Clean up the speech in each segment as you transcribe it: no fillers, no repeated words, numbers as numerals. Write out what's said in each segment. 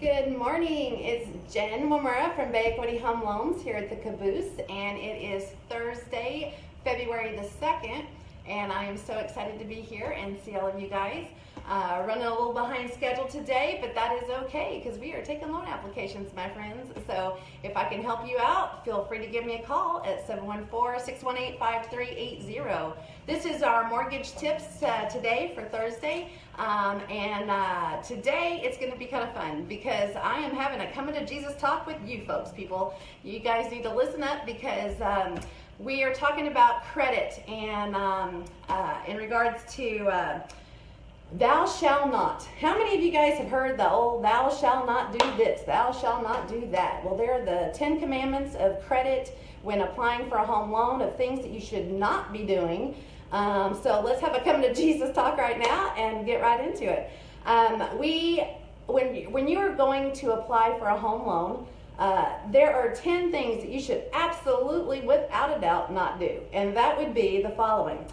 Good morning. It's Jen Wamura from Bay Equity Home Loans here at the Caboose, and it is Thursday, February the 2nd, and I am so excited to be here and see all of you guys. Running a little behind schedule today, but that is okay because we are taking loan applications, my friends. So if I can help you out, feel free to give me a call at 714-618-5380. This is our mortgage tips today for Thursday. Today it's going to be kind of fun because I am having a coming to Jesus talk with you folks, people. You guys need to listen up because we are talking about credit and in regards to thou shall not. How many of you guys have heard the old thou shall not do this, thou shall not do that? Well, they're the 10 commandments of credit when applying for a home loan, of things that you should not be doing. So let's have a come to Jesus talk right now and get right into it. When you are going to apply for a home loan, there are 10 things that you should absolutely, without a doubt, not do. And that would be the following.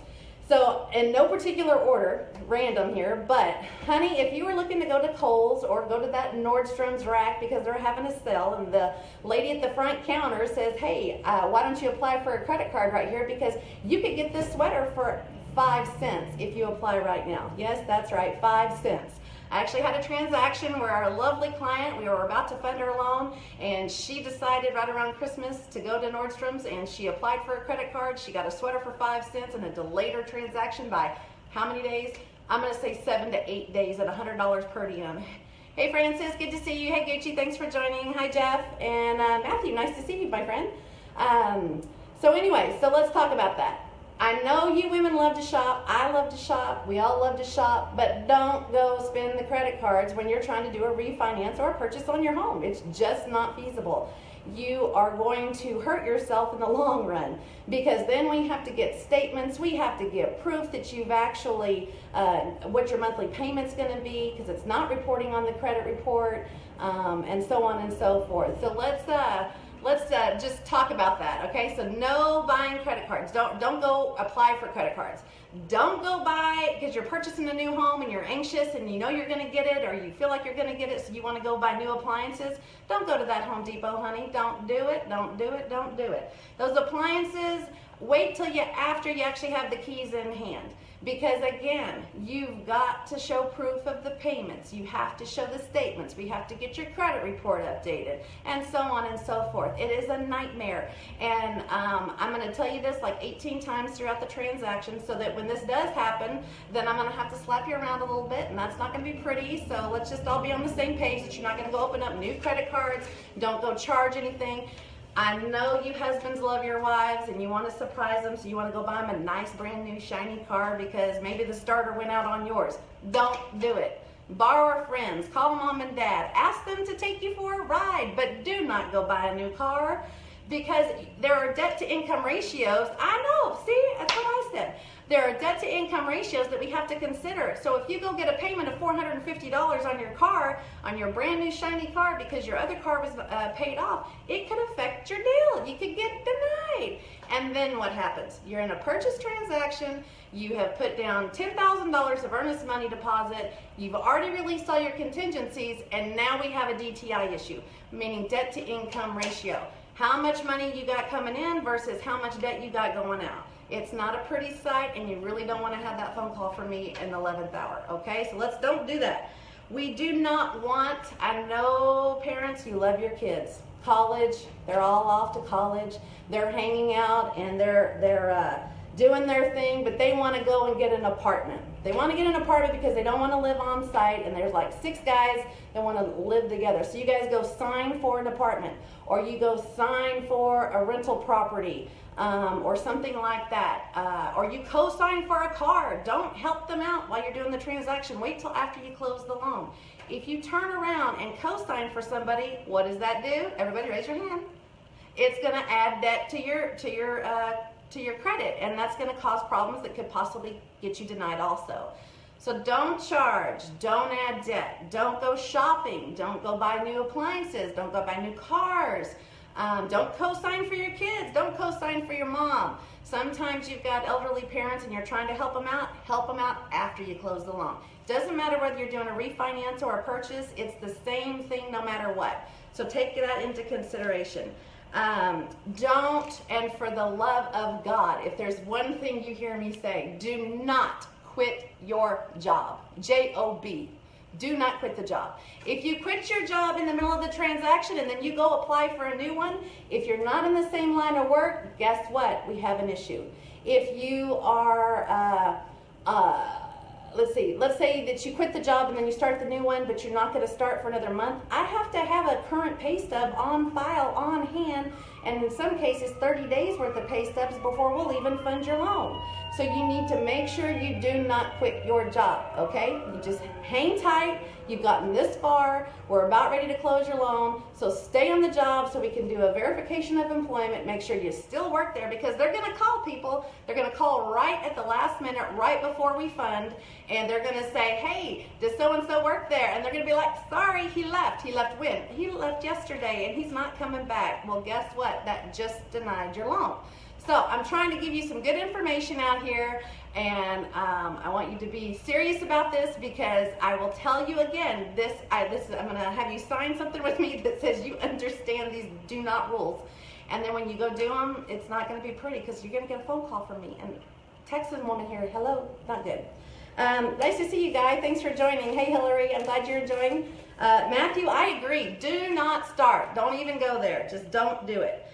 So, in no particular order, random here, but honey, if you were looking to go to Kohl's or go to that Nordstrom's rack because they're having a sale and the lady at the front counter says, hey, why don't you apply for a credit card right here because you could get this sweater for 5 cents if you apply right now. Yes, that's right, 5 cents. I actually had a transaction where our lovely client, we were about to fund her loan, and she decided right around Christmas to go to Nordstrom's, and she applied for a credit card. She got a sweater for 5 cents and it delayed her transaction by how many days? I'm going to say 7 to 8 days at $100 per diem. Hey Francis, good to see you. Hey Gucci, thanks for joining. Hi Jeff and Matthew, nice to see you, my friend. So let's talk about that. I know you women love to shop. I love to shop. We all love to shop, but don't go spend the credit cards when you're trying to do a refinance or a purchase on your home. It's just not feasible. You are going to hurt yourself in the long run because then we have to get statements. We have to get proof that you've actually, what your monthly payment's going to be because it's not reporting on the credit report, and so on and so forth. So let's just talk about that, okay? So no buying credit cards. Don't go apply for credit cards. Don't go buy because you're purchasing a new home and you're anxious and you know you're going to get it or you feel like you're going to get it, so you want to go buy new appliances. Don't go to that Home Depot, honey. Don't do it. Don't do it. Don't do it. Those appliances, wait till after you actually have the keys in hand. Because again, you've got to show proof of the payments. You have to show the statements. We have to get your credit report updated and so on and so forth. It is a nightmare. And I'm going to tell you this like 18 times throughout the transaction so that when this does happen, then I'm going to have to slap you around a little bit and that's not going to be pretty. So let's just all be on the same page that you're not going to go open up new credit cards. Don't go charge anything. I know you husbands love your wives and you want to surprise them, so you want to go buy them a nice brand new shiny car because maybe the starter went out on yours. Don't do it. Borrow friends, call mom and dad, ask them to take you for a ride, but do not go buy a new car because there are debt to income ratios. I know, see, that's what I said. There are debt to income ratios that we have to consider. So if you go get a payment of $450 on your car, on your brand new shiny car because your other car was paid off, it could affect your deal. You could get denied. And then what happens? You're in a purchase transaction. You have put down $10,000 of earnest money deposit. You've already released all your contingencies, and now we have a DTI issue, meaning debt to income ratio. How much money you got coming in versus how much debt you got going out. It's not a pretty sight, and you really don't want to have that phone call from me in the 11th hour, okay? So don't do that. We do not want, I know parents who love your kids. College, they're all off to college. They're hanging out, and they're doing their thing, but they want to go and get an apartment. They want to get an apartment because they don't want to live on site, and there's like 6 guys that want to live together. So you guys go sign for an apartment, or you go sign for a rental property, or something like that, or you co-sign for a car. Don't help them out while you're doing the transaction. Wait till after you close the loan. If you turn around and co-sign for somebody, what does that do? Everybody raise your hand. It's going to add debt to your credit, and that's going to cause problems that could possibly get you denied also. So don't charge, don't add debt, don't go shopping, don't go buy new appliances, don't go buy new cars, don't co-sign for your kids, don't co-sign for your mom. Sometimes you've got elderly parents and you're trying to help them out after you close the loan. Doesn't matter whether you're doing a refinance or a purchase, it's the same thing no matter what. So take that into consideration. Don't, and for the love of God, if there's one thing you hear me say, do not quit your job. J-O-B. Do not quit the job. If you quit your job in the middle of the transaction and then you go apply for a new one, if you're not in the same line of work, guess what? We have an issue. If you are, let's say that you quit the job and then you start the new one, but you're not going to start for another month, I have to have a current pay stub on file, on hand, and in some cases 30 days worth of pay stubs before we'll even fund your loan. So you need to make sure you do not quit your job, okay? You just hang tight. You've gotten this far. We're about ready to close your loan. So stay on the job so we can do a verification of employment. Make sure you still work there, because they're going to call people. They're going to call right at the last minute, right before we fund, and they're going to say, hey, does so-and-so work there? And they're going to be like, sorry, he left. He left when? He left yesterday, and he's not coming back. Well, guess what? That just denied your loan. So I'm trying to give you some good information out here, and I want you to be serious about this, because I will tell you again, I'm going to have you sign something with me that says you understand these do not rules. And then when you go do them, it's not going to be pretty, because you're going to get a phone call from me. And texting woman here, hello, not good. Nice to see you, Guy. Thanks for joining. Hey, Hillary, I'm glad you're enjoying. Matthew, I agree. Do not start. Don't even go there. Just don't do it.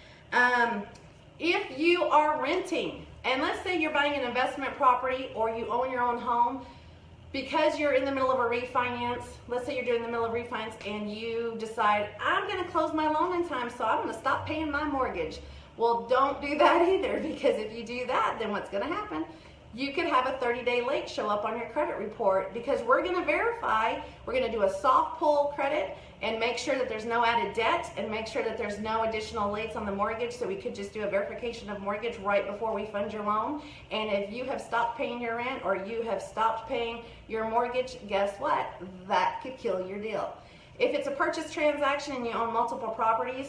If you are renting, and let's say you're buying an investment property or you own your own home, because you're in the middle of a refinance, let's say you're doing the middle of refinance and you decide, I'm going to close my loan in time, so I'm going to stop paying my mortgage. Well, don't do that either, because if you do that, then what's going to happen? You could have a 30-day late show up on your credit report, because we're going to verify, we're going to do a soft pull credit and make sure that there's no added debt and make sure that there's no additional lates on the mortgage, so we could just do a verification of mortgage right before we fund your loan. And if you have stopped paying your rent or you have stopped paying your mortgage, guess what? That could kill your deal. If it's a purchase transaction and you own multiple properties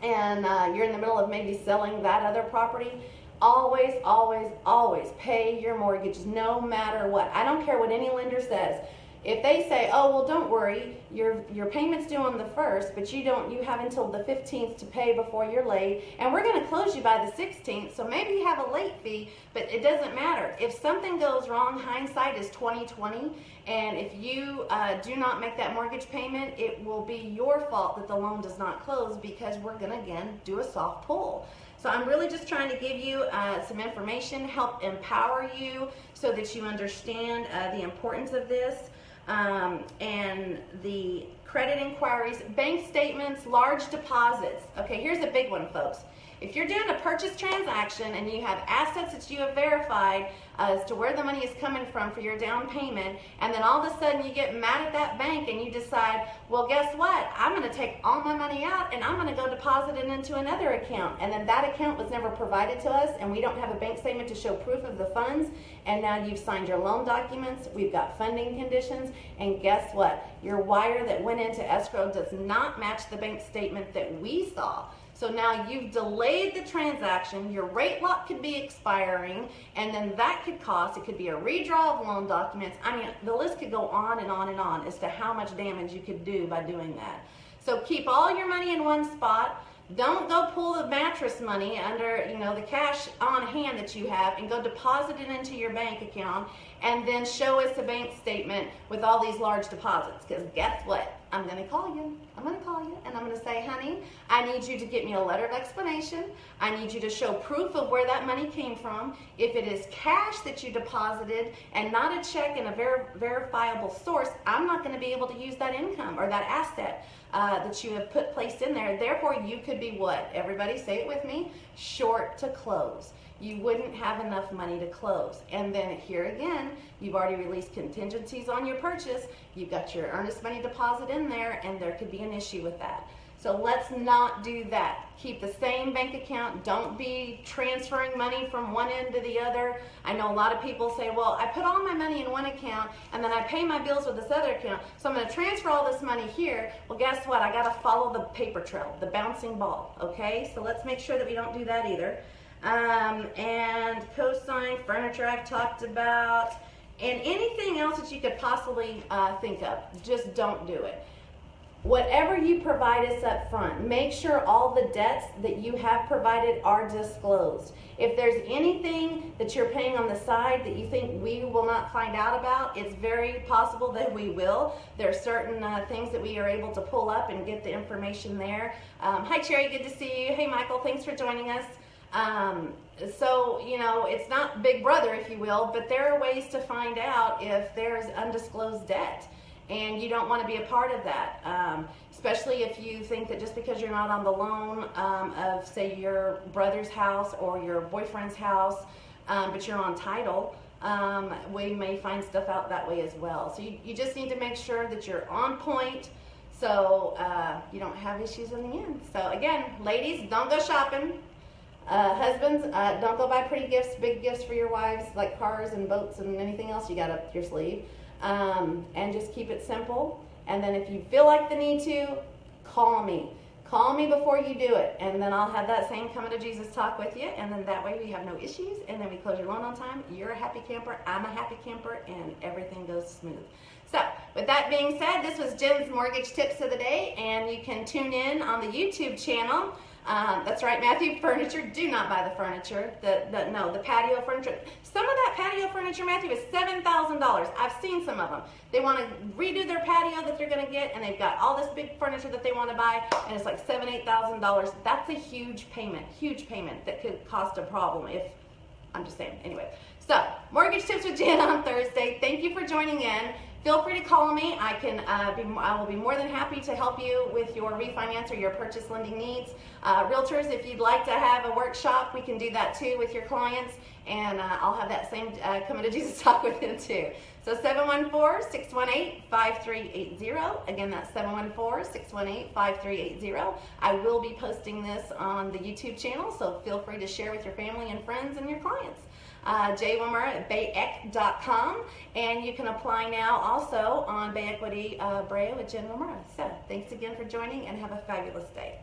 and you're in the middle of maybe selling that other property, always, always, always pay your mortgage no matter what. I don't care what any lender says. If they say, oh, well, don't worry, your payment's due on the 1st, but you have until the 15th to pay before you're late, and we're going to close you by the 16th, so maybe you have a late fee, but it doesn't matter. If something goes wrong, hindsight is 20/20, and if you do not make that mortgage payment, it will be your fault that the loan does not close, because we're going to, again, do a soft pull. So I'm really just trying to give you some information, help empower you so that you understand the importance of this. And the credit inquiries, bank statements, large deposits. Okay, here's a big one, folks. If you're doing a purchase transaction and you have assets that you have verified as to where the money is coming from for your down payment, and then all of a sudden you get mad at that bank and you decide, well, guess what? I'm going to take all my money out and I'm going to go deposit it into another account. And then that account was never provided to us, and we don't have a bank statement to show proof of the funds. And now you've signed your loan documents, we've got funding conditions, and guess what? Your wire that went into escrow does not match the bank statement that we saw. So now you've delayed the transaction, your rate lock could be expiring, and then that could cost, it could be a redraw of loan documents. I mean, the list could go on and on and on as to how much damage you could do by doing that. So keep all your money in one spot. Don't go pull the mattress money under, the cash on hand that you have and go deposit it into your bank account and then show us a bank statement with all these large deposits. Because guess what? I'm going to call you. I'm going to call you and I'm going to say, honey, I need you to get me a letter of explanation. I need you to show proof of where that money came from. If it is cash that you deposited and not a check and a verifiable source, I'm not going to be able to use that income or that asset that you have placed in there. Therefore, you could be what? Everybody say it with me. Short to close. You wouldn't have enough money to close. And then here again, you've already released contingencies on your purchase. You've got your earnest money deposit in there, and there could be an issue with that. So let's not do that. Keep the same bank account. Don't be transferring money from one end to the other. I know a lot of people say, well, I put all my money in one account and then I pay my bills with this other account, so I'm going to transfer all this money here. Well, guess what? I got to follow the paper trail, the bouncing ball, okay? So let's make sure that we don't do that either. And cosign, furniture I've talked about. and anything else that you could possibly think of. Just don't do it. Whatever you provide us up front, make sure all the debts that you have provided are disclosed. If there's anything that you're paying on the side that you think we will not find out about, it's very possible that we will. There are certain things that we are able to pull up and get the information there. Hi Cherry, good to see you. Hey Michael, thanks for joining us. So, you know, it's not Big Brother, if you will, but there are ways to find out if there's undisclosed debt. And you don't want to be a part of that, especially if you think that just because you're not on the loan of, say, your brother's house or your boyfriend's house, but you're on title, we may find stuff out that way as well. So you just need to make sure that you're on point so you don't have issues in the end. So again, ladies, don't go shopping. Husbands, don't go buy pretty gifts, big gifts for your wives, like cars and boats and anything else you got up your sleeve. And just keep it simple. And then if you feel like the need to, call me. Call me before you do it. And then I'll have that same coming to Jesus talk with you. And then that way we have no issues. And then we close your loan on time. You're a happy camper. I'm a happy camper. And everything goes smooth. So with that being said, this was Jen's Mortgage Tips of the Day. And you can tune in on the YouTube channel. That's right, Matthew, furniture. Do not buy the furniture. The patio furniture. Some of that patio furniture, Matthew, is $7,000. I've seen some of them. They want to redo their patio that they're going to get, and they've got all this big furniture that they want to buy, and it's like $7,000, $8,000. That's a huge payment that could cost a problem if, I'm just saying. Anyway, so Mortgage Tips with Jen on Thursday. Thank you for joining in. Feel free to call me. I will be more than happy to help you with your refinance or your purchase lending needs. Realtors, if you'd like to have a workshop, we can do that too with your clients, and I'll have that same Coming to Jesus talk with them too. So 714-618-5380. Again, that's 714-618-5380. I will be posting this on the YouTube channel, so feel free to share with your family and friends and your clients. Jay Wimmer at bayeck.com, and you can apply now also on Bay Equity Brea with Jen Wimmer. So thanks again for joining, and have a fabulous day.